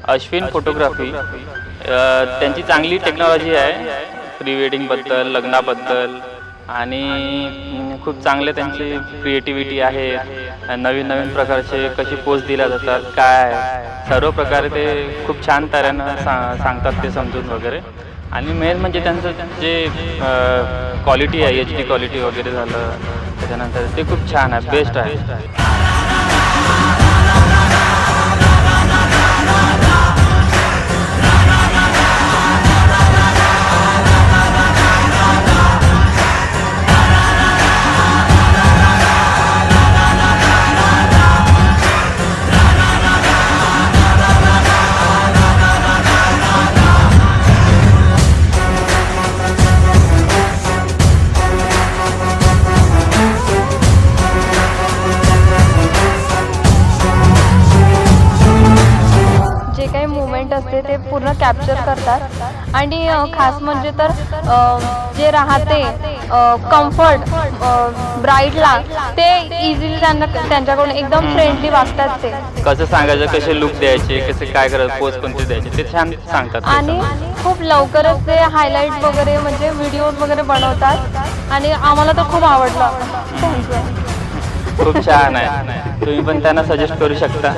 Ashwin photography त्यांची चांगली technology आहे प्री वेडिंगबद्दल, लग्नाबद्दल आणि खूप चांगले त्यांची क्रिएटिव्हिटी आहे. नवीन नवीन प्रकारचे कशी पोस्ट दिल्या जातात, काय सर्व प्रकारे ते खूप छान तऱ्हेनं सांगतात ते समजून वगैरे. आणि मेन म्हणजे त्यांचं जे क्वालिटी आहे, HD क्वालिटी वगैरे झालं त्याच्यानंतर ते खूप छान आहे, बेस्ट आहे. जे काही मुवमेंट असते ते पूर्ण कॅप्चर करतात आणि खास म्हणजे तर जे राहते कम्फर्ट ब्राईडला ते इझिली त्यांच्याकडून एकदम फ्रेंडली वागतात. ते कसं सांगायचं, कसे लुक द्यायचे, कसे काय करायचं, पोज कोणते द्यायचे ते छान सांगतात. आणि खूप लवकरच ते हायलाईट वगैरे म्हणजे व्हिडिओज वगैरे बनवतात आणि आम्हाला तर खूप आवडलं त्यांचं. खूप छान आहे, तुम्ही पण त्यांना सजेस्ट करू शकता.